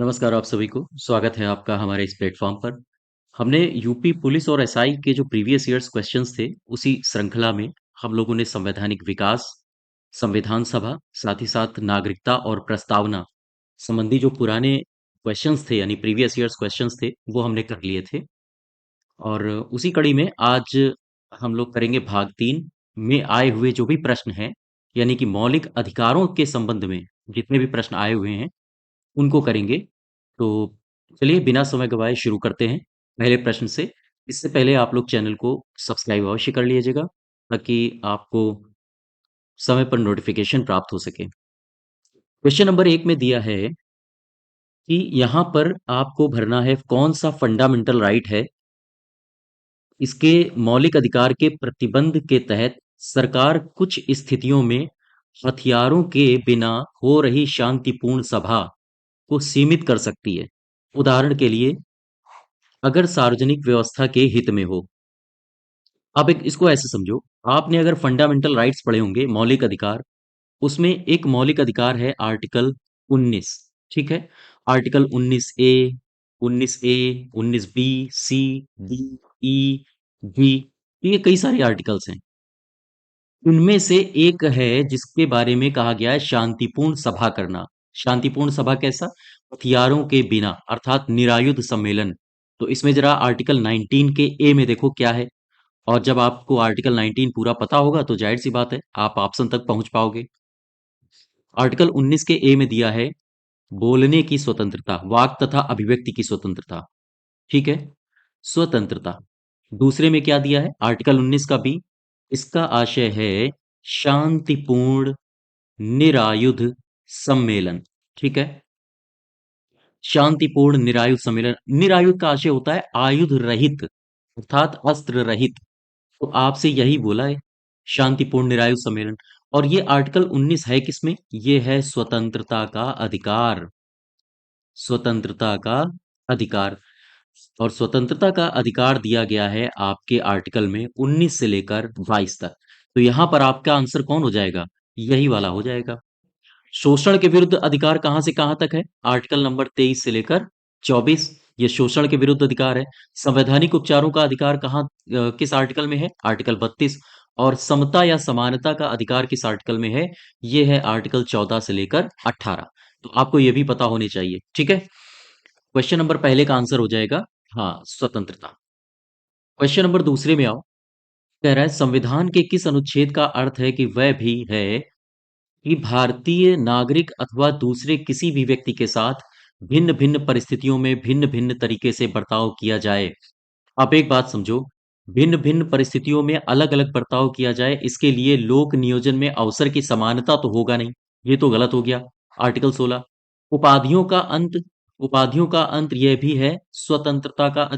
नमस्कार आप सभी को स्वागत है आपका हमारे इस प्लेटफॉर्म पर। हमने यूपी पुलिस और एसआई के जो प्रीवियस ईयर्स क्वेश्चंस थे उसी श्रृंखला में हम लोगों ने संवैधानिक विकास, संविधान सभा, साथ ही साथ नागरिकता और प्रस्तावना संबंधी जो पुराने क्वेश्चंस थे यानी प्रीवियस ईयर्स क्वेश्चंस थे वो हमने कर लिए थे। और उसी कड़ी में आज हम लोग करेंगे भाग 3 में आए हुए जो भी प्रश्न हैं, यानी कि मौलिक अधिकारों के संबंध में जितने भी प्रश्न आए हुए हैं उनको करेंगे। तो चलिए बिना समय गवाए शुरू करते हैं पहले प्रश्न से। इससे पहले आप लोग चैनल को सब्सक्राइब अवश्य कर लीजिएगा ताकि आपको समय पर नोटिफिकेशन प्राप्त हो सके। क्वेश्चन नंबर 1 में दिया है कि यहाँ पर आपको भरना है कौन सा फंडामेंटल राइट है। इसके मौलिक अधिकार के प्रतिबंध के तहत सरकार कुछ स्थितियों में हथियारों के बिना हो रही शांतिपूर्ण सभा को सीमित कर सकती है। उदाहरण के लिए अगर सार्वजनिक व्यवस्था के हित में हो। आप एक इसको ऐसे समझो, आपने अगर फंडामेंटल राइट्स पढ़े होंगे मौलिक अधिकार, उसमें एक मौलिक अधिकार है आर्टिकल 19। ठीक है, आर्टिकल 19 ए, 19 ए, 19 बी, सी, डी, ई, जी, ये कई सारे आर्टिकल्स हैं। उनमें से एक है जिसके बारे में कहा गया है शांतिपूर्ण सभा करना। शांतिपूर्ण सभा कैसा? हथियारों के बिना अर्थात निरायुध सम्मेलन। तो इसमें जरा आर्टिकल 19 के ए में देखो क्या है। और जब आपको आर्टिकल 19 पूरा पता होगा तो जाहिर सी बात है आप ऑप्शन तक पहुंच पाओगे। आर्टिकल 19 के ए में दिया है बोलने की स्वतंत्रता, वाक तथा अभिव्यक्ति की स्वतंत्रता। ठीक है, स्वतंत्रता। दूसरे में क्या दिया है आर्टिकल 19 का बी, इसका आशय है शांतिपूर्ण निरायुध सम्मेलन। ठीक है, शांतिपूर्ण निरायुध सम्मेलन। निरायुध का आशय होता है आयुध रहित अर्थात अस्त्र रहित। तो आपसे यही बोला है शांतिपूर्ण निरायुध सम्मेलन। और ये आर्टिकल 19 है किसमें? ये है स्वतंत्रता का अधिकार। स्वतंत्रता का अधिकार। और स्वतंत्रता का अधिकार दिया गया है आपके आर्टिकल में 19 से लेकर 22 तक। तो यहां पर आपका आंसर कौन हो जाएगा? यही वाला हो जाएगा। शोषण के विरुद्ध अधिकार कहां से कहां तक है? आर्टिकल नंबर 23 से लेकर 24। ये शोषण के विरुद्ध अधिकार है। संवैधानिक उपचारों का अधिकार कहां किस आर्टिकल में है? आर्टिकल 32। और समता या समानता का अधिकार किस आर्टिकल में है? ये है आर्टिकल 14 से लेकर 18। तो आपको ये भी पता होनी चाहिए। ठीक है, क्वेश्चन नंबर पहले का आंसर हो जाएगा हाँ, स्वतंत्रता। क्वेश्चन नंबर दूसरे में आओ। कह रहा है संविधान के किस अनुच्छेद का अर्थ है कि वह भी है कि भारतीय नागरिक अथवा दूसरे किसी भी व्यक्ति के साथ भिन्न भिन्न परिस्थितियों में भिन्न भिन्न तरीके से बर्ताव किया जाए। आप एक बात समझो, भिन्न भिन्न परिस्थितियों में अलग अलग बर्ताव किया जाए, इसके लिए लोक नियोजन में अवसर की समानता तो होगा नहीं। ये तो गलत हो गया। आर्टिकल 16। उपाधियों का अंत। उपाधियों का अंत यह भी है स्वतंत्रता का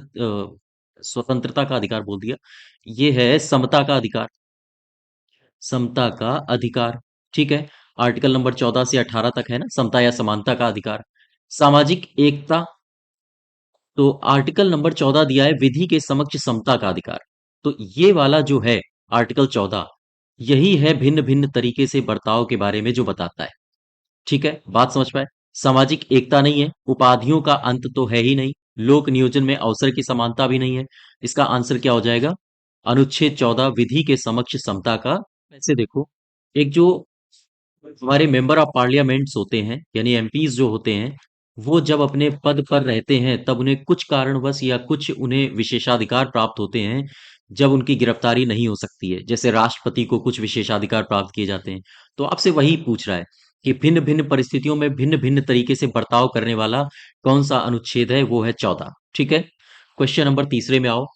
स्वतंत्रता का अधिकार बोल दिया। ये है समता का अधिकार। समता का अधिकार। ठीक है, आर्टिकल नंबर 14 से 18 तक है ना समता या समानता का अधिकार। सामाजिक एकता। तो आर्टिकल नंबर 14 दिया है विधि के समक्ष समता का अधिकार। तो ये वाला जो है आर्टिकल 14, यही है भिन्न भिन्न तरीके से बर्ताव के बारे में जो बताता है। ठीक है, बात समझ पाए? सामाजिक एकता नहीं है, उपाधियों का अंत तो है ही नहीं, लोक नियोजन में अवसर की समानता भी नहीं है। इसका आंसर क्या हो जाएगा? अनुच्छेद 14 विधि के समक्ष समता का। वैसे देखो, एक जो हमारे मेंबर ऑफ पार्लियामेंट्स होते हैं यानी एमपीज जो होते हैं, वो जब अपने पद पर रहते हैं तब उन्हें कुछ कारणवश या कुछ उन्हें विशेषाधिकार प्राप्त होते हैं जब उनकी गिरफ्तारी नहीं हो सकती है। जैसे राष्ट्रपति को कुछ विशेषाधिकार प्राप्त किए जाते हैं। तो आपसे वही पूछ रहा है कि भिन्न भिन्न परिस्थितियों में भिन्न भिन्न तरीके से बर्ताव करने वाला कौन सा अनुच्छेद है? वो है 14। ठीक है, क्वेश्चन नंबर तीसरे में आओ।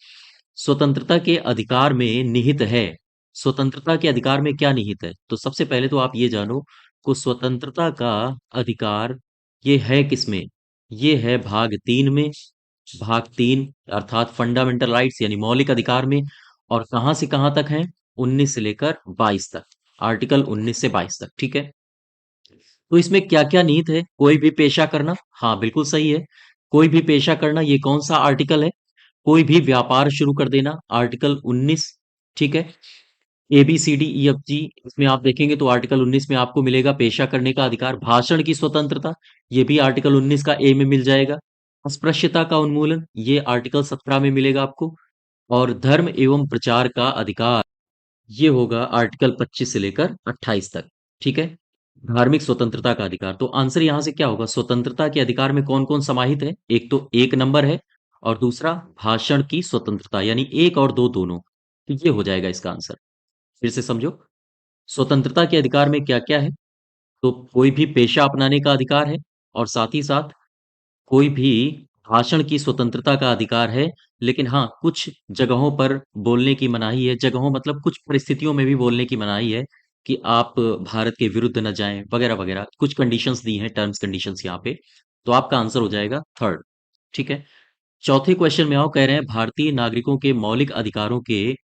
स्वतंत्रता के अधिकार में निहित है। स्वतंत्रता के अधिकार में क्या निहित है? तो सबसे पहले तो आप ये जानो को स्वतंत्रता का अधिकार ये है किसमें? ये है भाग 3 में। भाग 3 अर्थात फंडामेंटल राइट्स यानी मौलिक अधिकार में। और कहां से कहां तक है? 19 से लेकर 22 तक। आर्टिकल 19 से 22 तक। ठीक है, तो इसमें क्या क्या निहित है? कोई भी पेशा करना। हाँ बिल्कुल सही है, कोई भी पेशा करना। ये कौन सा आर्टिकल है? कोई भी व्यापार शुरू कर देना, आर्टिकल 19। ठीक है, ABCDEFG, इसमें आप देखेंगे तो आर्टिकल 19 में आपको मिलेगा पेशा करने का अधिकार, भाषण की स्वतंत्रता, ये भी आर्टिकल 19 का ए में मिल जाएगा। अस्पृश्यता का उन्मूलन, ये आर्टिकल 17 में मिलेगा आपको। और धर्म एवं प्रचार का अधिकार, ये होगा आर्टिकल 25 से लेकर 28 तक। ठीक है। धार्मिक स्वतंत्रता का अधिकार, तो आंसर यहां से क्या होगा? स्वतंत्रता के अधिकार में कौन कौन समाहित है? एक तो एक नंबर है, और दूसरा भाषण की स्वतंत्रता, यानी एक और दो दोनों। तो ये हो जाएगा इसका आंसर। फिर से समझो, स्वतंत्रता के अधिकार में क्या क्या है? तो कोई भी पेशा अपनाने का अधिकार है, और साथ ही साथ कोई भी भाषण की स्वतंत्रता का अधिकार है। लेकिन हाँ, कुछ जगहों पर बोलने की मनाही है, जगहों मतलब कुछ परिस्थितियों में भी बोलने की मनाही है, कि आप भारत के विरुद्ध न जाएं वगैरह वगैरह, कुछ कंडीशंस दी हैं, टर्म्स कंडीशंस यहाँ पे। तो आपका आंसर हो जाएगा थर्ड। ठीक है। चौथे क्वेश्चन में आओ, कह रहे हैं भारतीय नागरिकों के मौलिक अधिकारों के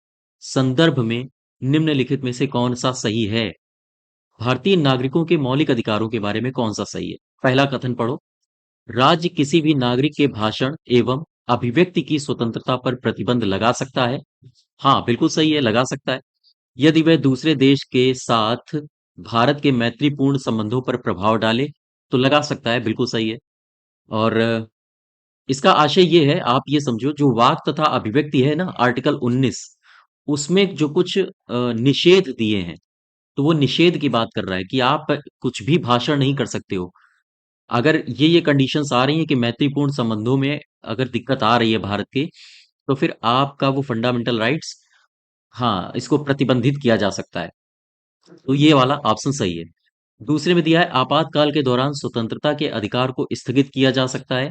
संदर्भ में निम्नलिखित में से कौन सा सही है? भारतीय नागरिकों के मौलिक अधिकारों के बारे में कौन सा सही है? पहला कथन पढ़ो, राज्य किसी भी नागरिक के भाषण एवं अभिव्यक्ति की स्वतंत्रता पर प्रतिबंध लगा सकता है। हाँ, बिल्कुल सही है, लगा सकता है। यदि वह दूसरे देश के साथ भारत के मैत्रीपूर्ण संबंधों पर प्रभाव डाले, तो लगा सकता है, बिल्कुल सही है। और इसका आशय ये है, आप ये समझो, जो वाक तथा अभिव्यक्ति है ना, आर्टिकल 19, उसमें जो कुछ निषेध दिए हैं, तो वो निषेध की बात कर रहा है कि आप कुछ भी भाषण नहीं कर सकते हो। अगर ये कंडीशंस आ रही हैं कि मैत्रीपूर्ण संबंधों में अगर दिक्कत आ रही है भारत के, तो फिर आपका वो फंडामेंटल राइट्स, हाँ, इसको प्रतिबंधित किया जा सकता है। तो ये वाला ऑप्शन सही है। दूसरे में दिया है, आपातकाल के दौरान स्वतंत्रता के अधिकार को स्थगित किया जा सकता है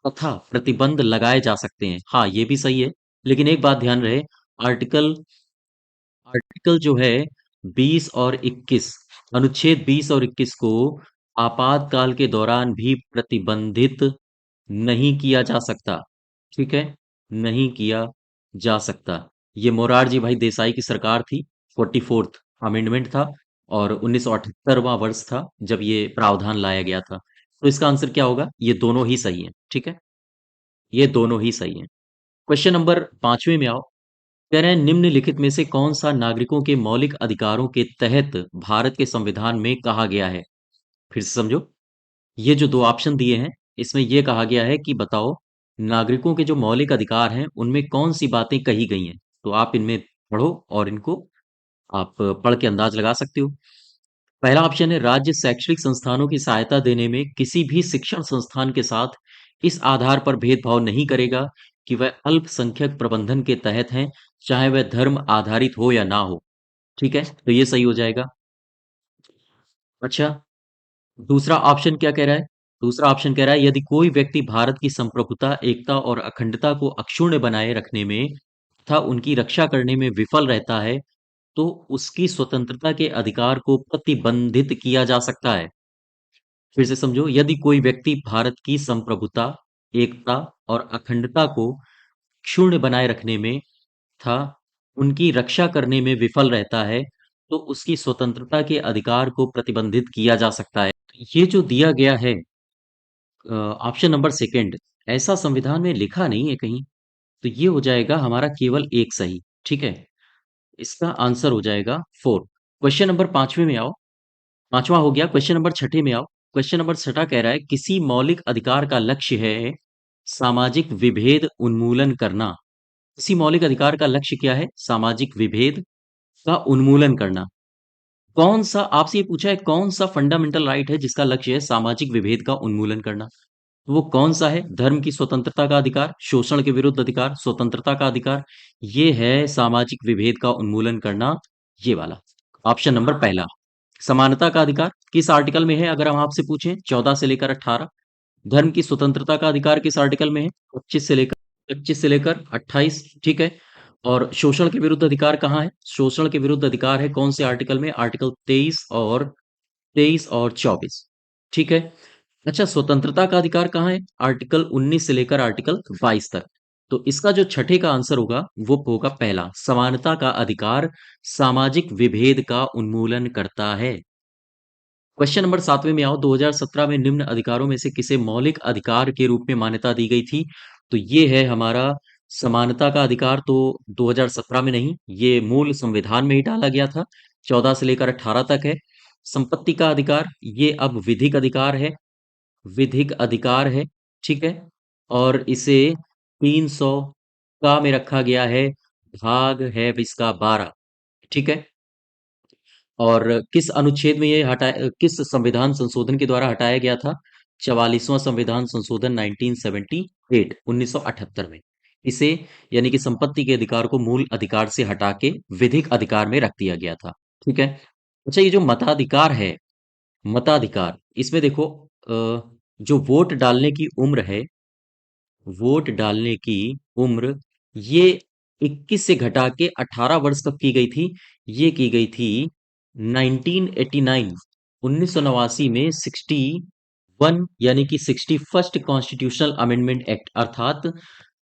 तथा प्रतिबंध लगाए जा सकते हैं। हाँ, ये भी सही है। लेकिन एक बात ध्यान रहे, आर्टिकल आर्टिकल जो है 20 और 21, अनुच्छेद 20 और 21 को आपातकाल के दौरान भी प्रतिबंधित नहीं किया जा सकता। ठीक है, नहीं किया जा सकता। ये मोरारजी भाई देसाई की सरकार थी, 44th अमेंडमेंट था, और 1978वां वर्ष था जब ये प्रावधान लाया गया था। तो इसका आंसर क्या होगा? ये दोनों ही सही है। ठीक है, ये दोनों ही सही है। क्वेश्चन नंबर 5वें में आओ, कह रहे हैं निम्नलिखित में से कौन सा नागरिकों के मौलिक अधिकारों के तहत भारत के संविधान में कहा गया है? फिर से समझो, ये जो दो ऑप्शन दिए हैं, इसमें ये कहा गया है कि बताओ, नागरिकों के जो मौलिक अधिकार हैं उनमें कौन सी बातें कही गई हैं। तो आप इनमें पढ़ो और इनको आप पढ़ के अंदाज लगा सकते हो। पहला ऑप्शन है, राज्य शैक्षणिक संस्थानों की सहायता देने में किसी भी शिक्षण संस्थान के साथ इस आधार पर भेदभाव नहीं करेगा कि वह अल्पसंख्यक प्रबंधन के तहत हैं, चाहे वह धर्म आधारित हो या ना हो। ठीक है, तो ये सही हो जाएगा। अच्छा, दूसरा ऑप्शन क्या कह रहा है? दूसरा ऑप्शन कह रहा है, यदि कोई व्यक्ति भारत की संप्रभुता, एकता और अखंडता को अक्षुण्ण बनाए रखने में तथा उनकी रक्षा करने में विफल रहता है, तो उसकी स्वतंत्रता के अधिकार को प्रतिबंधित किया जा सकता है। फिर से समझो, यदि कोई व्यक्ति भारत की संप्रभुता, एकता और अखंडता को क्षुण्ण बनाए रखने में तथा उनकी रक्षा करने में विफल रहता है, तो उसकी स्वतंत्रता के अधिकार को प्रतिबंधित किया जा सकता है। ये जो दिया गया है, ऑप्शन नंबर सेकंड, ऐसा संविधान में लिखा नहीं है कहीं, तो ये हो जाएगा हमारा केवल एक सही। ठीक है, इसका आंसर हो जाएगा फोर। क्वेश्चन नंबर 5वें में आओ। पांचवा हो गया, क्वेश्चन नंबर छठे में आओ। क्वेश्चन नंबर छठा कह रहा है, किसी मौलिक अधिकार का लक्ष्य है सामाजिक विभेद उन्मूलन करना। किसी मौलिक अधिकार का लक्ष्य क्या है? सामाजिक विभेद का उन्मूलन करना। कौन सा, आपसे ये पूछा है, कौन सा फंडामेंटल राइट है जिसका लक्ष्य है सामाजिक विभेद का उन्मूलन करना? वो कौन सा है? धर्म की स्वतंत्रता का अधिकार, शोषण के विरुद्ध अधिकार, स्वतंत्रता का अधिकार, ये है सामाजिक विभेद का उन्मूलन करना, ये वाला। ऑप्शन नंबर पहला। समानता का अधिकार किस आर्टिकल में है? अगर हम आपसे पूछें 14 से लेकर 18। धर्म की स्वतंत्रता का अधिकार किस आर्टिकल में है? 25 से लेकर 28। ठीक है। और शोषण के विरुद्ध अधिकार कहाँ है? शोषण के विरुद्ध अधिकार है कौन से आर्टिकल में? आर्टिकल 23 और 24। ठीक है। अच्छा, स्वतंत्रता का अधिकार कहाँ है? आर्टिकल 19 से लेकर आर्टिकल 22 तक। तो इसका जो छठे का आंसर होगा वो होगा पहला, समानता का अधिकार सामाजिक विभेद का उन्मूलन करता है। क्वेश्चन नंबर 7वें में आओ, 2017 में निम्न अधिकारों में से किसे मौलिक अधिकार के रूप में मान्यता दी गई थी? तो ये है हमारा समानता का अधिकार तो 2017 में नहीं, ये मूल संविधान में ही डाला गया था। 14 से लेकर 18 तक है। संपत्ति का अधिकार ये अब विधिक अधिकार है। विधिक अधिकार है। ठीक है। और इसे 300 का में रखा गया है। भाग है इसका 12। ठीक है। और किस अनुच्छेद में ये हटाया, किस संविधान संशोधन के द्वारा हटाया गया था? 44वां संविधान संशोधन 1978 1978 में इसे, यानी कि संपत्ति के अधिकार को मूल अधिकार से हटा के विधिक अधिकार में रख दिया गया था। ठीक है। अच्छा, ये जो मताधिकार है, मताधिकार, इसमें देखो, जो वोट डालने की उम्र है, वोट डालने की उम्र, ये 21 से घटा के 18 वर्ष कब की गई थी? ये की गई थी 1989 1989 में 61, यानी कि 61st कॉन्स्टिट्यूशनल अमेंडमेंट एक्ट, अर्थात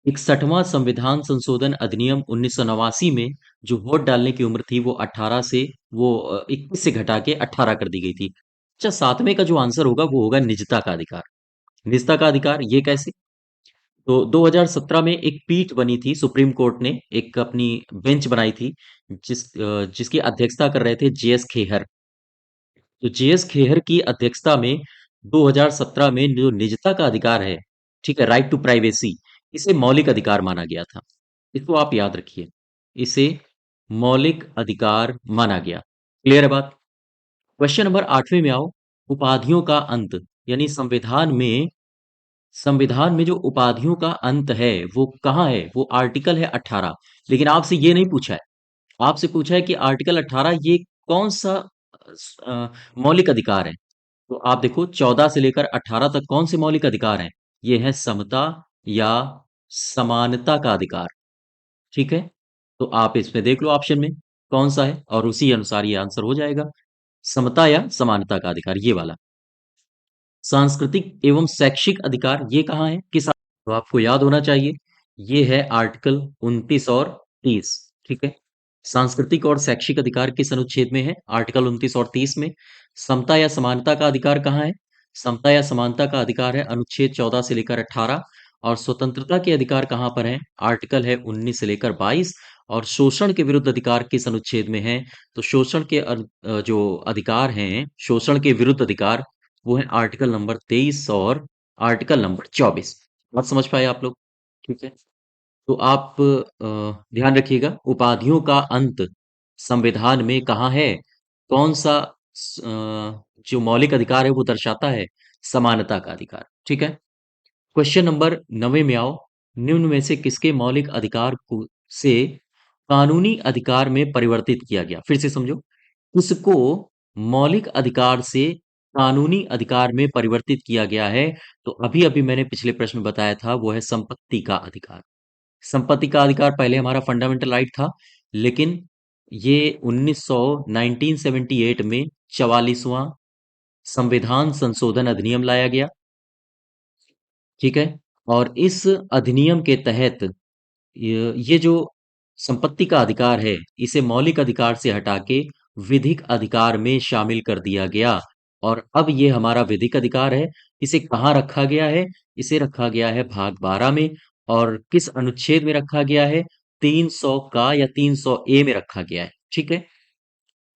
61वां संविधान संशोधन अधिनियम 1989 में जो वोट डालने की उम्र थी वो 18 से, वो 21 से घटा के 18 कर दी गई थी। अच्छा, सातवें का जो आंसर होगा वो होगा निजता का अधिकार। निजता का अधिकार ये कैसे? तो 2017 में एक पीठ बनी थी, सुप्रीम कोर्ट ने एक अपनी बेंच बनाई थी, जिसकी अध्यक्षता कर रहे थे जेएस खेहर। तो जेएस खेहर की अध्यक्षता में 2017 में जो निजता का अधिकार है, ठीक है, राइट टू प्राइवेसी, इसे मौलिक अधिकार माना गया था। इसको आप याद रखिए, इसे मौलिक अधिकार माना गया। क्लियर है बात? क्वेश्चन नंबर 8वें में आओ। उपाधियों का अंत, यानी संविधान में जो उपाधियों का अंत है वो कहाँ है? वो आर्टिकल है 18। लेकिन आपसे ये नहीं पूछा है। आपसे पूछा है कि आर्टिकल 18 ये कौन सा मौलिक अधिकार है? तो आप देखो, 14 से लेकर 18 तक कौन से मौलिक अधिकार हैं? ये है समता या समानता का अधिकार। ठीक है। तो आप इसमें देख लो ऑप्शन में कौन सा है, और उसी अनुसार ये आंसर हो जाएगा। समता या समानता का अधिकार, ये वाला। सांस्कृतिक एवं शैक्षिक अधिकार ये कहाँ है, किस, तो आपको याद होना चाहिए, ये है आर्टिकल 29 और 30। ठीक है। सांस्कृतिक और शैक्षिक अधिकार किस अनुच्छेद में है? आर्टिकल 29 और 30 में। समता या समानता का अधिकार कहाँ है? समता या समानता का अधिकार है अनुच्छेद 14 से लेकर 18। और स्वतंत्रता के अधिकार कहाँ पर है? आर्टिकल है 19 से लेकर 22। और शोषण के विरुद्ध अधिकार किस अनुच्छेद में है? तो शोषण के जो अधिकार हैं, शोषण के विरुद्ध अधिकार, वो है आर्टिकल नंबर 23 और आर्टिकल नंबर 24। बात समझ पाए आप लोग? ठीक है। तो आप ध्यान रखिएगा, उपाधियों का अंत संविधान में कहाँ है? कौन सा जो मौलिक अधिकार है वो दर्शाता है? समानता का अधिकार। ठीक है। क्वेश्चन नंबर 9 में आओ। निम्न में से किसके मौलिक अधिकार को से कानूनी अधिकार में परिवर्तित किया गया? फिर से समझो, किसको मौलिक अधिकार से कानूनी अधिकार में परिवर्तित किया गया है? तो अभी अभी मैंने पिछले प्रश्न में बताया था, वो है संपत्ति का अधिकार। संपत्ति का अधिकार पहले हमारा फंडामेंटल राइट था, लेकिन ये 1978 में 44वां संविधान संशोधन अधिनियम लाया गया। ठीक है। और इस अधिनियम के तहत ये जो संपत्ति का अधिकार है, इसे मौलिक अधिकार से हटा के विधिक अधिकार में शामिल कर दिया गया। और अब ये हमारा विधिक अधिकार है। इसे कहाँ रखा गया है? इसे रखा गया है भाग 12 में। और किस अनुच्छेद में रखा गया है? 300 का या 300 ए में रखा गया है। ठीक है।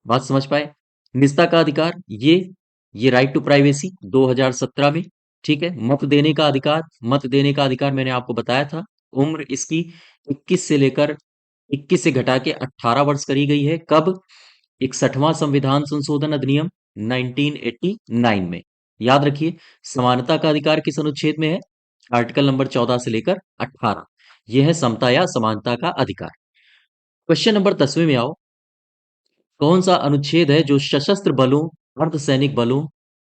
बात समझ पाए? निजता का अधिकार, ये राइट टू प्राइवेसी 2017 में। ठीक है। मत देने का अधिकार, मत देने का अधिकार मैंने आपको बताया था, उम्र इसकी 21 से लेकर 21 से घटा के 18 वर्ष करी गई है। कब? 61वां संविधान संशोधन अधिनियम 1989 में। याद रखिए, समानता का अधिकार किस अनुच्छेद में है? आर्टिकल नंबर 14 से लेकर 18। यह है समता या समानता का अधिकार। क्वेश्चन नंबर 10वें में आओ। कौन सा अनुच्छेद है जो सशस्त्र बलों, अर्धसैनिक बलों,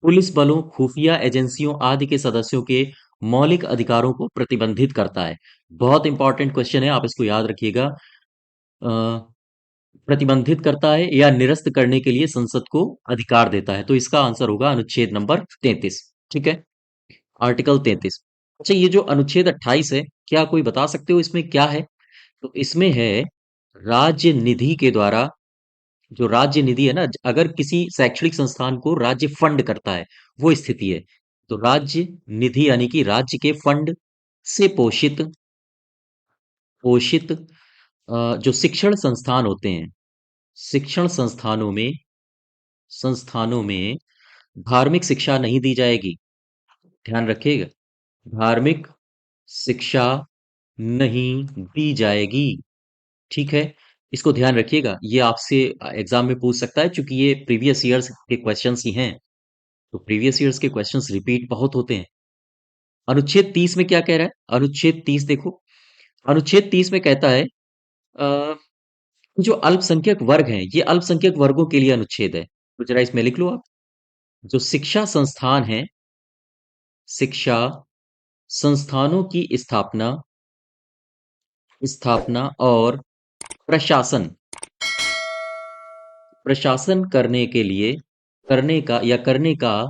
पुलिस बलों, खुफिया एजेंसियों आदि के सदस्यों के मौलिक अधिकारों को प्रतिबंधित करता है? बहुत इंपॉर्टेंट क्वेश्चन है, आप इसको याद रखिएगा। प्रतिबंधित करता है या निरस्त करने के लिए संसद को अधिकार देता है? तो इसका आंसर होगा अनुच्छेद नंबर 33। ठीक है। आर्टिकल 33। अच्छा, ये जो अनुच्छेद 28 है, क्या कोई बता सकते हो इसमें क्या है? तो इसमें है, राज्य निधि के द्वारा, जो राज्य निधि है ना, अगर किसी शैक्षणिक संस्थान को राज्य फंड करता है, वो स्थिति है। तो राज्य निधि यानी कि राज्य के फंड से पोषित पोषित जो शिक्षण संस्थान होते हैं, शिक्षण संस्थानों में धार्मिक शिक्षा नहीं दी जाएगी। ध्यान रखिएगा, धार्मिक शिक्षा नहीं दी जाएगी। ठीक है, इसको ध्यान रखिएगा, ये आपसे एग्जाम में पूछ सकता है, क्योंकि ये प्रीवियस ईयर्स के क्वेश्चंस ही हैं। तो प्रीवियस ईयर्स के क्वेश्चंस रिपीट बहुत होते हैं। अनुच्छेद 30 में क्या कह रहा है? अनुच्छेद 30 देखो, अनुच्छेद 30 में कहता है जो अल्पसंख्यक वर्ग हैं, ये अल्पसंख्यक वर्गों के लिए अनुच्छेद है। तो जरा इसमें लिख लो आप, जो शिक्षा संस्थान है, शिक्षा संस्थानों की स्थापना स्थापना और प्रशासन प्रशासन करने का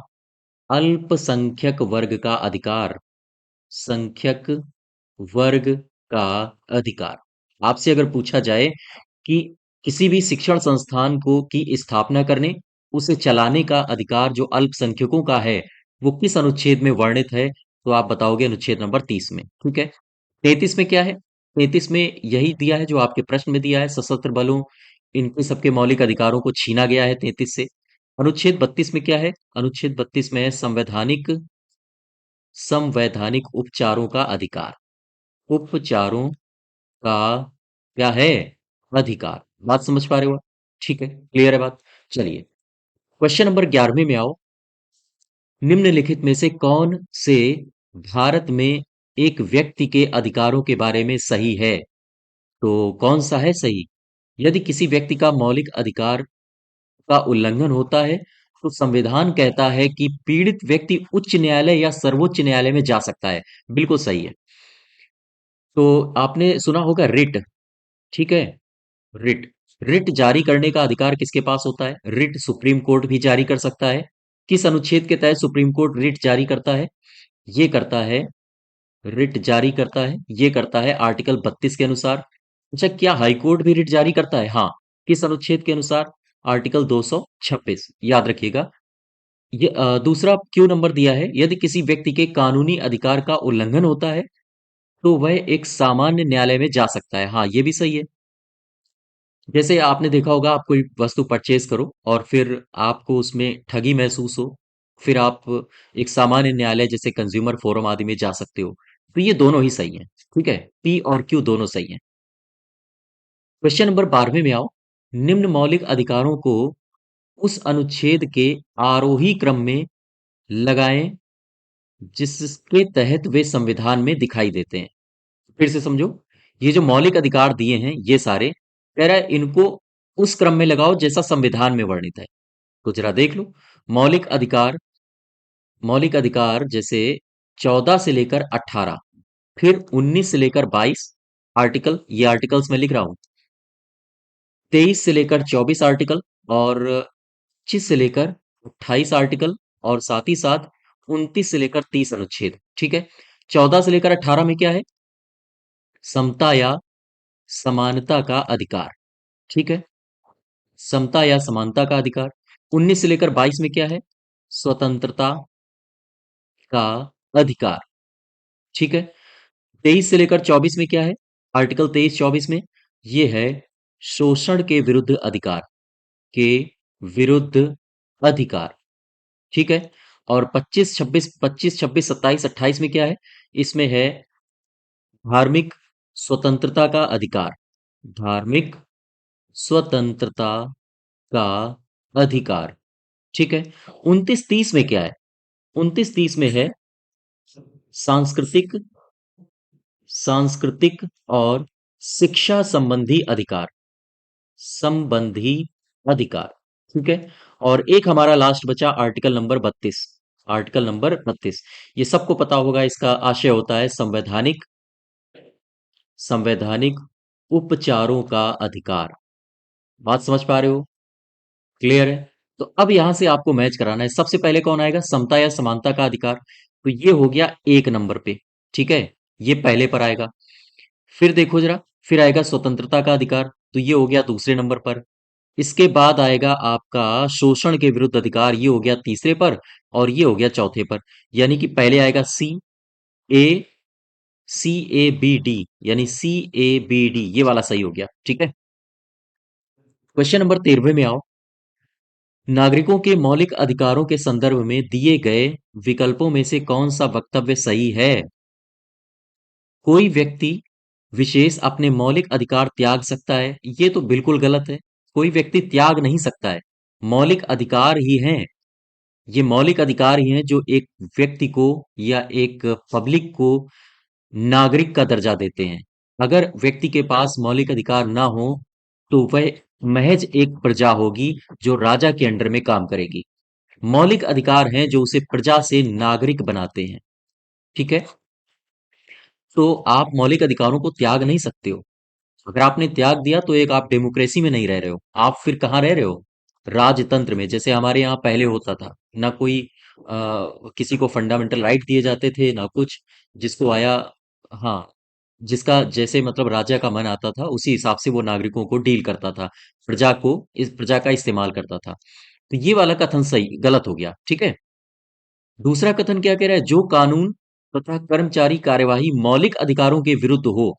अल्पसंख्यक वर्ग का अधिकार, संख्यक वर्ग का अधिकार। आपसे अगर पूछा जाए कि किसी भी शिक्षण संस्थान को की स्थापना करने, उसे चलाने का अधिकार जो अल्पसंख्यकों का है, वो किस अनुच्छेद में वर्णित है? तो आप बताओगे अनुच्छेद नंबर 30 में। ठीक है, 33 में क्या है? 33 में यही दिया है जो आपके प्रश्न में दिया है, सशस्त्र बलों इनके सबके मौलिक अधिकारों को छीना गया है 33 से। अनुच्छेद 32 में क्या है? अनुच्छेद 32 में है संवैधानिक संवैधानिक उपचारों का अधिकार। उपचारों का क्या है? अधिकार। बात समझ पा रहे हो आप? ठीक है, क्लियर है बात। चलिए, क्वेश्चन नंबर 11वें में आओ। निम्नलिखित में से कौन से भारत में एक व्यक्ति के अधिकारों के बारे में सही है? तो कौन सा है सही? यदि किसी व्यक्ति का मौलिक अधिकार का उल्लंघन होता है, तो संविधान कहता है कि पीड़ित व्यक्ति उच्च न्यायालय या सर्वोच्च न्यायालय में जा सकता है। बिल्कुल सही है। तो आपने सुना होगा रिट। ठीक है, रिट रिट जारी करने का अधिकार किसके पास होता है? रिट सुप्रीम कोर्ट भी जारी कर सकता है। किस अनुच्छेद के तहत सुप्रीम कोर्ट रिट जारी करता है? ये करता है रिट जारी करता है, ये करता है आर्टिकल 32 के अनुसार। अच्छा, क्या हाई कोर्ट भी रिट जारी करता है? हाँ। किस अनुच्छेद के अनुसार? आर्टिकल 226। याद रखिएगा। ये दूसरा क्यों नंबर दिया है, यदि किसी व्यक्ति के कानूनी अधिकार का उल्लंघन होता है, तो वह एक सामान्य न्यायालय में जा सकता है। हाँ, ये भी सही है। जैसे आपने देखा होगा, आप कोई वस्तु परचेज करो और फिर आपको उसमें ठगी महसूस हो, फिर आप एक सामान्य न्यायालय जैसे कंज्यूमर फोरम आदि में जा सकते हो। तो ये दोनों ही सही हैं। ठीक है, पी और क्यू दोनों सही हैं। क्वेश्चन नंबर 12वें में आओ। निम्न मौलिक अधिकारों को उस अनुच्छेद के आरोही क्रम में लगाएं जिसके तहत वे संविधान में दिखाई देते हैं। फिर से समझो, ये जो मौलिक अधिकार दिए हैं ये सारे, कह रहा है इनको उस क्रम में लगाओ जैसा संविधान में वर्णित है। तो जरा देख लो, मौलिक अधिकार मौलिक अधिकार जैसे 14 से लेकर 18, फिर 19 से लेकर 22 आर्टिकल, ये आर्टिकल्स मैं लिख रहा हूं, 23 से लेकर 24 आर्टिकल, और 25 से लेकर 28 आर्टिकल, और साथ ही साथ 29 से लेकर 30 अनुच्छेद। ठीक है, 14 से लेकर 18 में क्या है? समता या समानता का अधिकार। ठीक है, समता या समानता का अधिकार। 19 से लेकर 22 में क्या है? स्वतंत्रता का अधिकार। ठीक है, 23 से लेकर 24 में क्या है? आर्टिकल 23-24 में ये है शोषण के विरुद्ध अधिकार, के विरुद्ध अधिकार। ठीक है, और 25, 26, 27, 28 में क्या है? इसमें है धार्मिक स्वतंत्रता का अधिकार, धार्मिक स्वतंत्रता का अधिकार। ठीक है, 29-30 में क्या है? 29-30 में है सांस्कृतिक सांस्कृतिक और शिक्षा संबंधी अधिकार। ठीक है, और एक हमारा लास्ट बचा आर्टिकल नंबर 32। आर्टिकल नंबर 32, ये सबको पता होगा, इसका आशय होता है संवैधानिक संवैधानिक उपचारों का अधिकार। बात समझ पा रहे हो? क्लियर है? तो अब यहां से आपको मैच कराना है। सबसे पहले कौन आएगा? समता या समानता का अधिकार। तो ये हो गया एक नंबर पे। ठीक है, ये पहले पर आएगा। फिर देखो जरा, फिर आएगा स्वतंत्रता का अधिकार, तो ये हो गया दूसरे नंबर पर। इसके बाद आएगा आपका शोषण के विरुद्ध अधिकार, ये हो गया तीसरे पर, और ये हो गया चौथे पर। यानी कि पहले आएगा सी, ए, CABD, यानी CABD, ये वाला सही हो गया। ठीक है। क्वेश्चन नंबर 13 में आओ। नागरिकों के मौलिक अधिकारों के संदर्भ में दिए गए विकल्पों में से कौन सा वक्तव्य सही है? कोई व्यक्ति विशेष अपने मौलिक अधिकार त्याग सकता है, ये तो बिल्कुल गलत है। कोई व्यक्ति त्याग नहीं सकता है। मौलिक अधिकार ही हैं, ये मौलिक अधिकार ही हैं जो एक व्यक्ति को या एक पब्लिक को नागरिक का दर्जा देते हैं। अगर व्यक्ति के पास मौलिक अधिकार ना हो तो वह महज एक प्रजा होगी जो राजा के अंडर में काम करेगी। मौलिक अधिकार हैं जो उसे प्रजा से नागरिक बनाते हैं। ठीक है। तो आप मौलिक अधिकारों को त्याग नहीं सकते हो। अगर आपने त्याग दिया तो एक आप डेमोक्रेसी में नहीं रह रहे हो, आप फिर कहाँ रह रहे हो? राजतंत्र में। जैसे हमारे यहाँ पहले होता था ना, कोई किसी को फंडामेंटल राइट दिए जाते थे ना कुछ। जिसको आया, हाँ, जिसका जैसे मतलब राजा का मन आता था उसी हिसाब से वो नागरिकों को डील करता था, प्रजा को, इस प्रजा का इस्तेमाल करता था। तो ये वाला कथन सही गलत हो गया। ठीक है। दूसरा कथन क्या कह रहा है? जो कानून तथा कर्मचारी कार्यवाही मौलिक अधिकारों के विरुद्ध हो,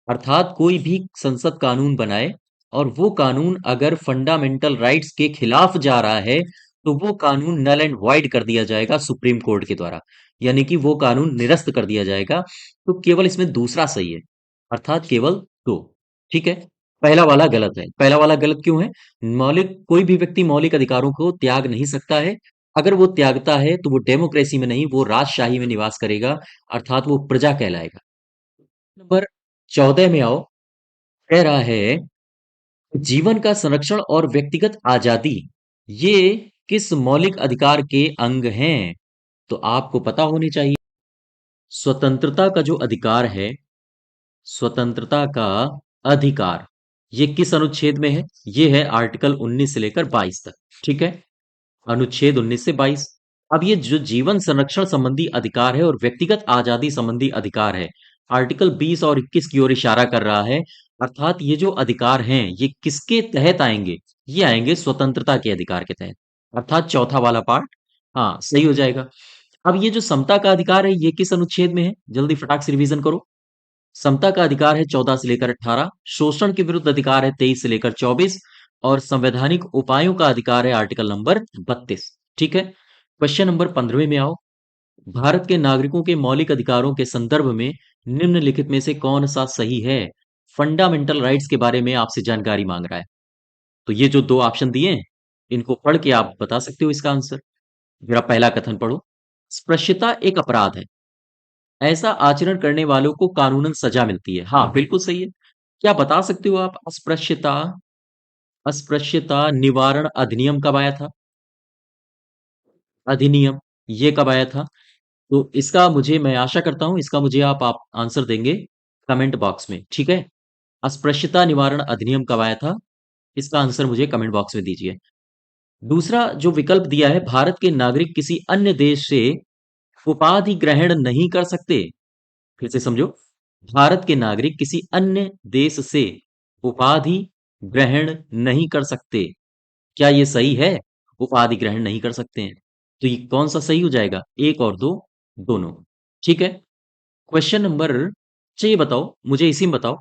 अर्थात कोई भी संसद कानून बनाए और वो कानून अगर फंडामेंटल राइट्स के खिलाफ जा रहा है तो वो कानून नल एंड वाइड कर दिया जाएगा सुप्रीम कोर्ट के द्वारा, यानी कि वो कानून निरस्त कर दिया जाएगा। तो केवल इसमें दूसरा सही है, अर्थात केवल दो। ठीक है। पहला वाला गलत है। पहला वाला गलत क्यों है? मौलिक कोई भी व्यक्ति मौलिक अधिकारों को त्याग नहीं सकता है। अगर वो त्यागता है तो वो डेमोक्रेसी में नहीं, वो राजशाही में निवास करेगा, अर्थात वो प्रजा कहलाएगा। नंबर 14 में आओ। कह रहा है, जीवन का संरक्षण और व्यक्तिगत आजादी ये किस मौलिक अधिकार के अंग हैं? तो आपको पता होनी चाहिए। स्वतंत्रता का जो अधिकार है, स्वतंत्रता का अधिकार, ये किस अनुच्छेद में है? ये है आर्टिकल 19 से लेकर 22 तक। ठीक है। अनुच्छेद 19 से 22। अब ये जो जीवन संरक्षण संबंधी अधिकार है और व्यक्तिगत आजादी संबंधी अधिकार है, आर्टिकल 20 और 21 की ओर इशारा कर रहा है। अर्थात ये जो अधिकार हैं ये किसके तहत आएंगे? ये आएंगे स्वतंत्रता के अधिकार के तहत, अर्थात चौथा वाला पार्ट। हाँ, सही हो जाएगा। अब ये जो समता का अधिकार है ये किस अनुच्छेद में है? जल्दी फटाक से रिवीजन करो। समता का अधिकार है 14 से लेकर 18, शोषण के विरुद्ध अधिकार है 23 से लेकर 24, और संवैधानिक उपायों का अधिकार है आर्टिकल नंबर 32। ठीक है। क्वेश्चन नंबर 15 में आओ। भारत के नागरिकों के मौलिक अधिकारों के संदर्भ में निम्नलिखित में से कौन सा सही है? फंडामेंटल राइट्स के बारे में आपसे जानकारी मांग रहा है। तो ये जो दो ऑप्शन दिए हैं इनको पढ़ के आप बता सकते हो इसका आंसर। मेरा पहला कथन पढ़ो। स्पृश्यता एक अपराध है, ऐसा आचरण करने वालों को कानूनन सजा मिलती है। हाँ, बिल्कुल सही है। क्या बता सकते हो आप? अस्पृश्यता, अस्पृश्यता निवारण अधिनियम कब आया था? अधिनियम, ये कब आया था? तो इसका मुझे, मैं आशा करता हूं इसका मुझे आप आंसर देंगे कमेंट बॉक्स में। ठीक है। अस्पृश्यता निवारण अधिनियम कब आया था? इसका आंसर मुझे कमेंट बॉक्स में दीजिए। दूसरा जो विकल्प दिया है, भारत के नागरिक किसी अन्य देश से उपाधि ग्रहण नहीं कर सकते। फिर से समझो। भारत के नागरिक किसी अन्य देश से उपाधि ग्रहण नहीं कर सकते। क्या ये सही है? उपाधि ग्रहण नहीं कर सकते हैं। तो ये कौन सा सही हो जाएगा? एक और दो, दोनों। ठीक है। क्वेश्चन नंबर, अच्छा ये बताओ मुझे, इसी में बताओ,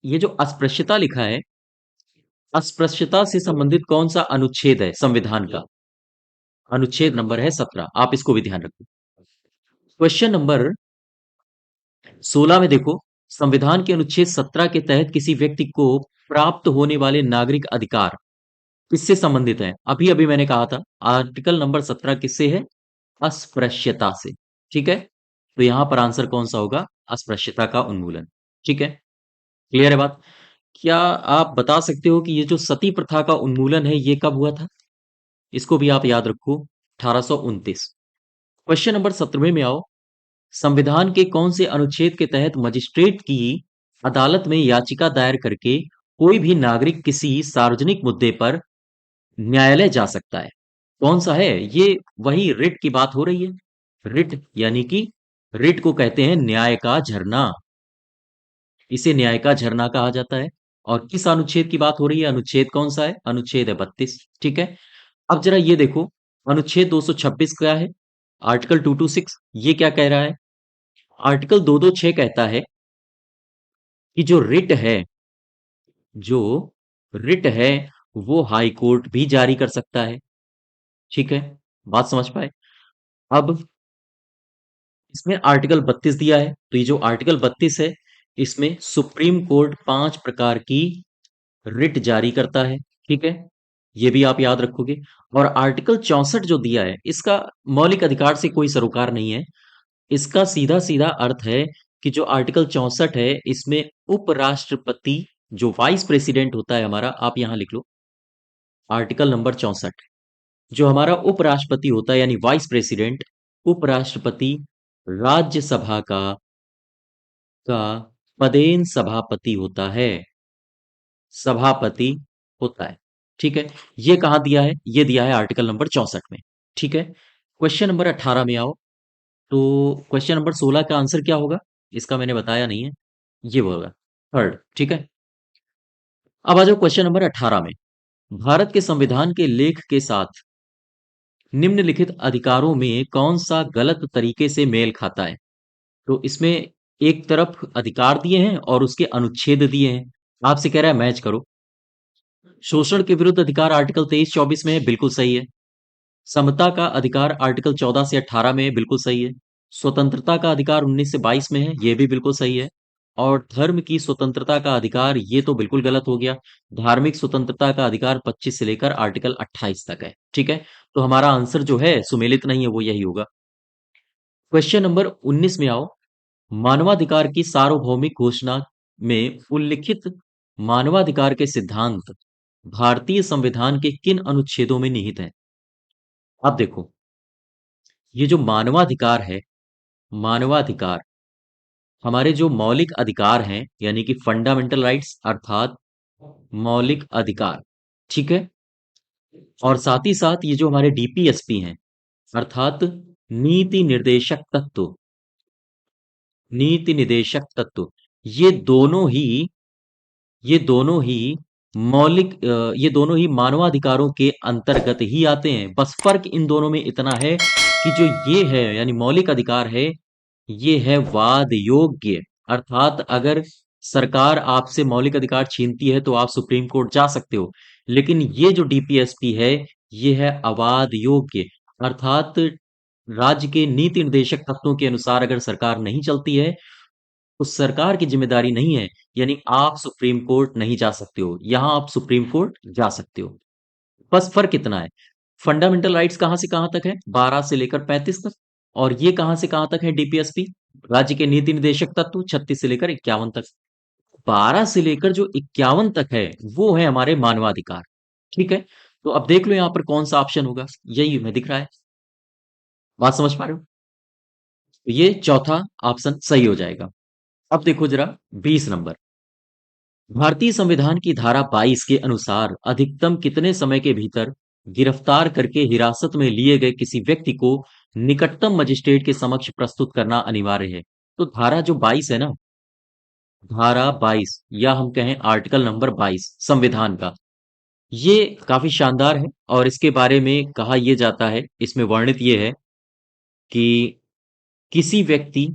ये जो अस्पृश्यता लिखा है, अस्पृश्यता से संबंधित कौन सा अनुच्छेद है संविधान का? अनुच्छेद नंबर है 17। आप इसको भी ध्यान रखो। क्वेश्चन नंबर 16 में देखो, संविधान के अनुच्छेद 17 के तहत किसी व्यक्ति को प्राप्त होने वाले नागरिक अधिकार किससे संबंधित है? अभी अभी मैंने कहा था आर्टिकल नंबर 17 किससे है? अस्पृश्यता से। ठीक है। तो यहां पर आंसर कौन सा होगा? अस्पृश्यता का उन्मूलन। ठीक है। क्लियर है बात? क्या आप बता सकते हो कि ये जो सती प्रथा का उन्मूलन है ये कब हुआ था? इसको भी आप याद रखो, 1829। क्वेश्चन नंबर 17 में आओ। संविधान के कौन से अनुच्छेद के तहत मजिस्ट्रेट की अदालत में याचिका दायर करके कोई भी नागरिक किसी सार्वजनिक मुद्दे पर न्यायालय जा सकता है? कौन सा है ये? वही रिट की बात हो रही है। रिट, यानी कि रिट को कहते हैं न्याय का झरना। इसे न्याय का झरना कहा जाता है। और किस अनुच्छेद की बात हो रही है? अनुच्छेद कौन सा है? अनुच्छेद है 32। ठीक है। अब जरा ये देखो, अनुच्छेद 226 क्या है? आर्टिकल 226, ये क्या कह रहा है? आर्टिकल 226 कहता है कि जो रिट है वो हाई कोर्ट भी जारी कर सकता है। ठीक है, बात समझ पाए? अब इसमें आर्टिकल 32 दिया है, तो ये जो आर्टिकल 32 है, इसमें सुप्रीम कोर्ट 5 प्रकार की रिट जारी करता है। ठीक है, ये भी आप याद रखोगे। और आर्टिकल 64 जो दिया है, इसका मौलिक अधिकार से कोई सरोकार नहीं है। इसका सीधा सीधा अर्थ है कि जो आर्टिकल 64 है, इसमें उपराष्ट्रपति जो वाइस प्रेसिडेंट होता है हमारा, आप यहां लिख लो आर्टिकल नंबर 64। जो हमारा उपराष्ट्रपति होता है यानी वाइस प्रेसिडेंट, उपराष्ट्रपति राज्यसभा का पदेन सभापति होता है, सभापति होता है। ठीक है, ये कहाँ दिया है? ये दिया है आर्टिकल नंबर 64 में। ठीक है, क्वेश्चन नंबर 18 में आओ। तो क्वेश्चन नंबर 16 का आंसर क्या होगा? इसका मैंने बताया नहीं है, ये होगा थर्ड। ठीक है, अब आ जाओ क्वेश्चन नंबर 18 में। भारत के संविधान के लेख के साथ निम्नलिखित अधिकारों में कौन सा गलत तरीके से मेल खाता है? तो इसमें एक तरफ अधिकार दिए हैं और उसके अनुच्छेद दिए हैं। आपसे कह रहा है मैच करो। शोषण के विरुद्ध अधिकार आर्टिकल 23-24 में है, बिल्कुल सही है। समता का अधिकार आर्टिकल 14 से 18 में है, बिल्कुल सही है। स्वतंत्रता का अधिकार 19 से 22 में है, ये भी बिल्कुल सही है। और धर्म की स्वतंत्रता का अधिकार, ये तो बिल्कुल गलत हो गया। धार्मिक स्वतंत्रता का अधिकार 25 से लेकर आर्टिकल 28 तक है। ठीक है, तो हमारा आंसर जो है सुमेलित नहीं है, वो यही होगा। क्वेश्चन नंबर 19 में आओ। मानवाधिकार की सार्वभौमिक घोषणा में उल्लिखित मानवाधिकार के सिद्धांत भारतीय संविधान के किन अनुच्छेदों में निहित हैं? अब देखो, ये जो मानवाधिकार है, मानवाधिकार हमारे जो मौलिक अधिकार हैं यानी कि फंडामेंटल राइट्स, अर्थात मौलिक अधिकार। ठीक है, और साथ ही साथ ये जो हमारे डीपीएसपी हैं, अर्थात नीति निर्देशक तत्व, नीति निदेशक तत्व, ये दोनों ही ये दोनों ही ये दोनों ही मानवाधिकारों के अंतर्गत ही आते हैं। बस फर्क इन दोनों में इतना है कि जो ये है यानी मौलिक अधिकार है, ये है वाद योग्य। अर्थात अगर सरकार आपसे मौलिक अधिकार छीनती है तो आप सुप्रीम कोर्ट जा सकते हो। लेकिन ये जो डीपीएसपी है, ये है अवाद योग्य। अर्थात राज्य के नीति निर्देशक तत्वों के अनुसार अगर सरकार नहीं चलती है, उस सरकार की जिम्मेदारी नहीं है, यानी आप सुप्रीम कोर्ट नहीं जा सकते हो। यहां आप सुप्रीम कोर्ट जा सकते हो। बस फर्क इतना है। फंडामेंटल राइट्स कहां से कहां तक है? 12 से लेकर 35 तक। और ये कहां से कहां तक है? डीपीएसपी राज्य के नीति निर्देशक तत्व 36 से लेकर 51 तक। 12 से लेकर जो 51 तक है, वो है हमारे मानवाधिकार। ठीक है, तो अब देख लो यहां पर कौन सा ऑप्शन होगा। यही हमें दिख रहा है, बात समझ पा रहे हो? तो ये चौथा ऑप्शन सही हो जाएगा। अब देखो जरा 20 नंबर। भारतीय संविधान की धारा 22 के अनुसार अधिकतम कितने समय के भीतर गिरफ्तार करके हिरासत में लिए गए किसी व्यक्ति को निकटतम मजिस्ट्रेट के समक्ष प्रस्तुत करना अनिवार्य है? तो धारा जो 22 है ना, धारा 22 या हम कहें आर्टिकल नंबर 22 संविधान का, ये काफी शानदार है। और इसके बारे में कहा यह जाता है, इसमें वर्णित ये है कि किसी व्यक्ति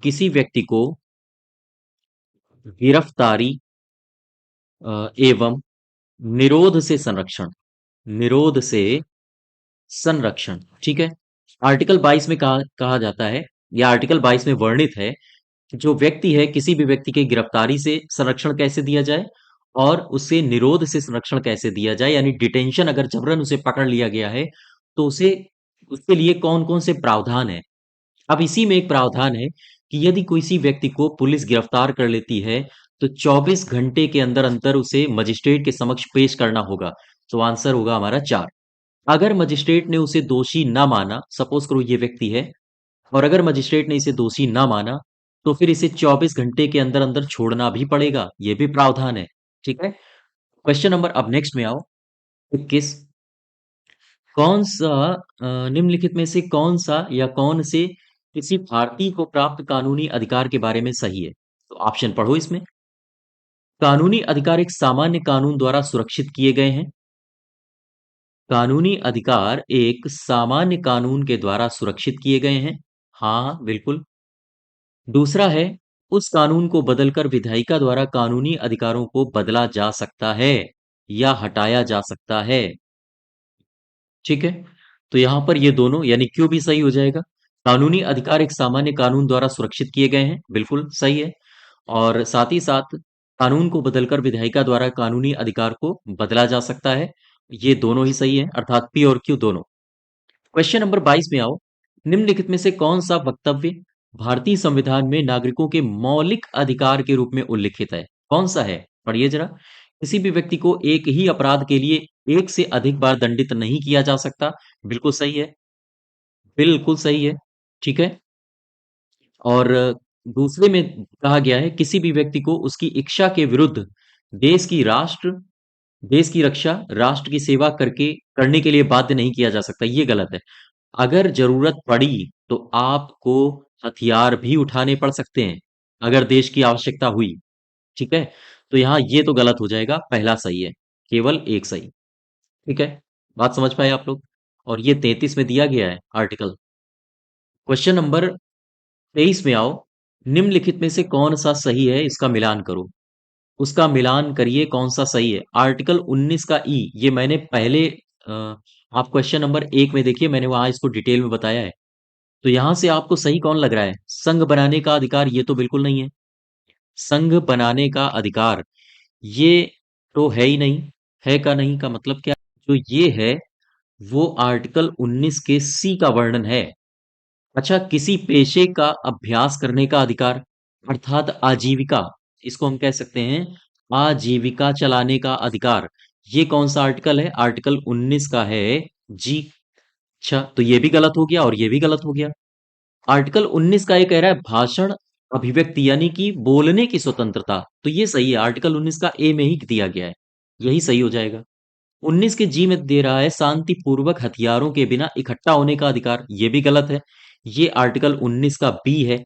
किसी व्यक्ति को गिरफ्तारी एवं निरोध से संरक्षण, निरोध से संरक्षण। ठीक है, आर्टिकल 22 में कहा जाता है, या आर्टिकल 22 में वर्णित है कि जो व्यक्ति है, किसी भी व्यक्ति के गिरफ्तारी से संरक्षण कैसे दिया जाए और उसे निरोध से संरक्षण कैसे दिया जाए, यानी डिटेंशन अगर जबरन उसे पकड़ लिया गया है तो उसे उसके लिए कौन कौन से प्रावधान है। अब इसी में एक प्रावधान है कि यदि किसी व्यक्ति को पुलिस गिरफ्तार कर लेती है तो 24 घंटे के अंदर अंदर उसे मजिस्ट्रेट के समक्ष पेश करना होगा। तो आंसर होगा हमारा 4। अगर मजिस्ट्रेट ने उसे दोषी ना माना, सपोज करो ये व्यक्ति है, और अगर मजिस्ट्रेट ने इसे दोषी ना माना, तो फिर इसे 24 घंटे के अंदर अंदर छोड़ना भी पड़ेगा, ये भी प्रावधान है। ठीक है, क्वेश्चन नंबर अब नेक्स्ट में आओ। 21। कौन सा निम्नलिखित में से कौन सा या कौन से किसी भारतीय को प्राप्त कानूनी अधिकार के बारे में सही है? तो ऑप्शन पढ़ो इसमें। कानूनी अधिकार एक सामान्य कानून द्वारा सुरक्षित किए गए हैं। कानूनी अधिकार एक सामान्य कानून के द्वारा सुरक्षित किए गए हैं। हाँ, बिल्कुल। दूसरा है, उस कानून को बदलकर विधायिका द्वारा कानूनी अधिकारों को बदला जा सकता है या हटाया जा सकता है। ठीक है? तो यहां पर ये दोनों यानी क्यों भी सही हो जाएगा। कानूनी अधिकार एक सामान्य कानून द्वारा सुरक्षित किए गए हैं, बिल्कुल सही है। और साथ ही साथ कानून को बदलकर विधायिका द्वारा कानूनी अधिकार को बदला जा सकता है। ये दोनों ही सही है, अर्थात पी और क्यू दोनों। क्वेश्चन नंबर 22 में आओ। निम्नलिखित में से कौन सा वक्तव्य भारतीय संविधान में नागरिकों के मौलिक अधिकार के रूप में उल्लिखित है? कौन सा है? पढ़िए जरा। किसी भी व्यक्ति को एक ही अपराध के लिए एक से अधिक बार दंडित नहीं किया जा सकता। बिल्कुल सही है। बिल्कुल सही है। ठीक है। और दूसरे में कहा गया है, किसी भी व्यक्ति को उसकी इच्छा के विरुद्ध देश की राष्ट्र देश की रक्षा, राष्ट्र की सेवा करने के लिए बाध्य नहीं किया जा सकता। ये गलत है। अगर जरूरत पड़ी तो आपको हथियार भी उठाने पड़ सकते हैं, अगर देश की आवश्यकता हुई। ठीक है? तो यहां ये तो गलत हो जाएगा, पहला सही है, केवल एक सही। ठीक है? बात समझ पाए आप लोग? और ये 33 में दिया गया है आर्टिकल। क्वेश्चन नंबर 23 में आओ। निम्नलिखित में से कौन सा सही है, इसका मिलान करो। उसका मिलान करिए कौन सा सही है। आर्टिकल 19 का ई, ये मैंने पहले आप क्वेश्चन नंबर 1 में देखिए, मैंने वहां इसको डिटेल में बताया है। तो यहां से आपको सही कौन लग रहा है? संघ बनाने का अधिकार, ये तो बिल्कुल नहीं है। संघ बनाने का अधिकार ये तो है ही नहीं। है का नहीं का मतलब क्या? जो ये है वो आर्टिकल 19 के सी का वर्णन है। अच्छा, किसी पेशे का अभ्यास करने का अधिकार, अर्थात आजीविका, इसको हम कह सकते हैं आजीविका चलाने का अधिकार। ये कौन सा आर्टिकल है? आर्टिकल 19 का है जी। अच्छा, तो ये भी गलत हो गया और ये भी गलत हो गया। आर्टिकल 19 का ये कह रहा है भाषण, अभिव्यक्ति यानी कि बोलने की स्वतंत्रता, तो ये सही है। आर्टिकल 19 का ए में ही दिया गया है, यही सही हो जाएगा। 19 के जी में दे रहा है शांतिपूर्वक हथियारों के बिना इकट्ठा होने का अधिकार, ये भी गलत है। ये आर्टिकल 19 का बी है,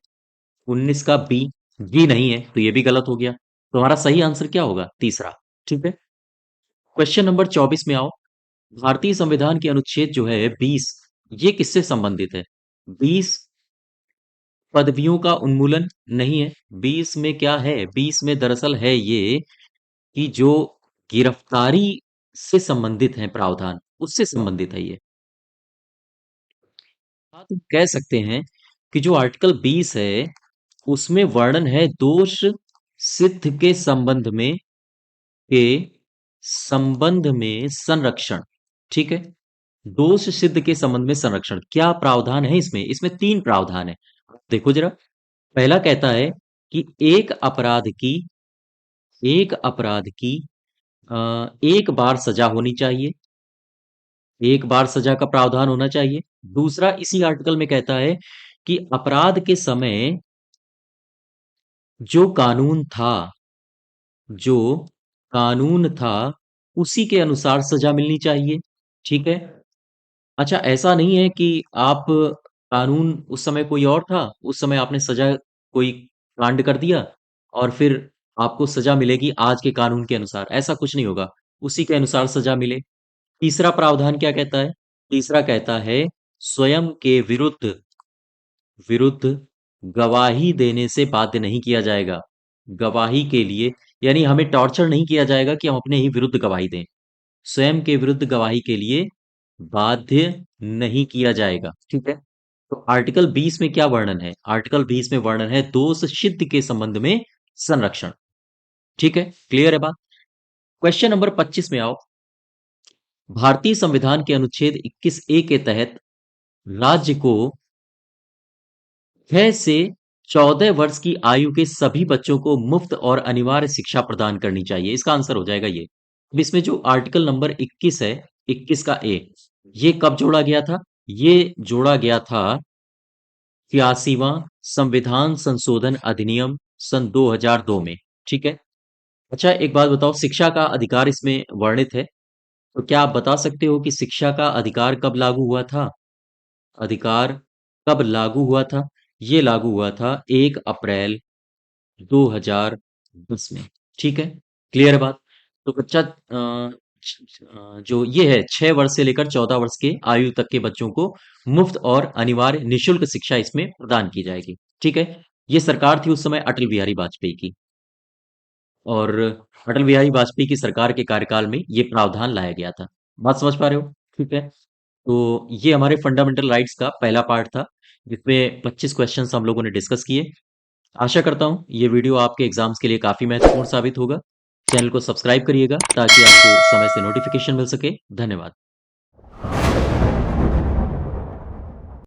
19 का बी, जी नहीं है, तो ये भी गलत हो गया। तो हमारा सही आंसर क्या होगा? तीसरा। ठीक है। क्वेश्चन नंबर 24 में आओ। भारतीय संविधान के अनुच्छेद जो है 20, ये किससे संबंधित है? 20 पदवियों का उन्मूलन नहीं है। 20 में क्या है? 20 में दरअसल है ये कि जो गिरफ्तारी से संबंधित है प्रावधान, उससे संबंधित है ये। हाँ, तो कह सकते हैं कि जो आर्टिकल 20 है उसमें वर्णन है दोष सिद्ध के संबंध में संरक्षण। ठीक है? दोष सिद्ध के संबंध में संरक्षण, क्या प्रावधान है इसमें? इसमें तीन प्रावधान है। देखो जरा। पहला कहता है कि एक अपराध की एक बार सजा होनी चाहिए, एक बार सजा का प्रावधान होना चाहिए। दूसरा इसी आर्टिकल में कहता है कि अपराध के समय जो कानून था जो कानून था उसी के अनुसार सजा मिलनी चाहिए। ठीक है? अच्छा, ऐसा नहीं है कि आप कानून उस समय कोई और था, उस समय आपने सजा कोई कांड कर दिया और फिर आपको सजा मिलेगी आज के कानून के अनुसार, ऐसा कुछ नहीं होगा। उसी के अनुसार सजा मिले। तीसरा प्रावधान क्या कहता है? तीसरा कहता है स्वयं के विरुद्ध विरुद्ध गवाही देने से बाध्य नहीं किया जाएगा। गवाही के लिए यानी हमें टॉर्चर नहीं किया जाएगा कि हम अपने ही विरुद्ध गवाही दें। स्वयं के विरुद्ध गवाही के लिए बाध्य नहीं किया जाएगा। ठीक है? तो आर्टिकल 20 में क्या वर्णन है? आर्टिकल 20 में वर्णन है दोष सिद्ध के संबंध में संरक्षण। ठीक है? क्लियर है बात? क्वेश्चन नंबर 25 में आओ। भारतीय संविधान के अनुच्छेद 21 ए के तहत राज्य को 6 से 14 वर्ष की आयु के सभी बच्चों को मुफ्त और अनिवार्य शिक्षा प्रदान करनी चाहिए। इसका आंसर हो जाएगा ये। अब इसमें जो आर्टिकल नंबर 21 है, 21 का ए, ये कब जोड़ा गया था? ये जोड़ा गया था 81वां संविधान संशोधन अधिनियम सन 2002 में। ठीक है? अच्छा, एक बात बताओ, शिक्षा का अधिकार इसमें वर्णित है, तो क्या आप बता सकते हो कि शिक्षा का अधिकार कब लागू हुआ था? अधिकार कब लागू हुआ था? ये लागू हुआ था 1 अप्रैल 2010 में। ठीक है? क्लियर है बात? तो बच्चा जो ये है 6 वर्ष से लेकर 14 वर्ष के आयु तक के बच्चों को मुफ्त और अनिवार्य निशुल्क शिक्षा इसमें प्रदान की जाएगी। ठीक है? ये सरकार थी उस समय अटल बिहारी वाजपेयी की। और अटल बिहारी वाजपेयी की सरकार के कार्यकाल में ये प्रावधान लाया गया था। बात समझ पा रहे हो? ठीक है। तो ये हमारे फंडामेंटल राइट्स का पहला पार्ट था, जिसमें 25 क्वेश्चंस हम लोगों ने डिस्कस किए। आशा करता हूँ ये वीडियो आपके एग्जाम्स के लिए काफी महत्वपूर्ण साबित होगा। चैनल को सब्सक्राइब करिएगा ताकि आपको समय से नोटिफिकेशन मिल सके। धन्यवाद।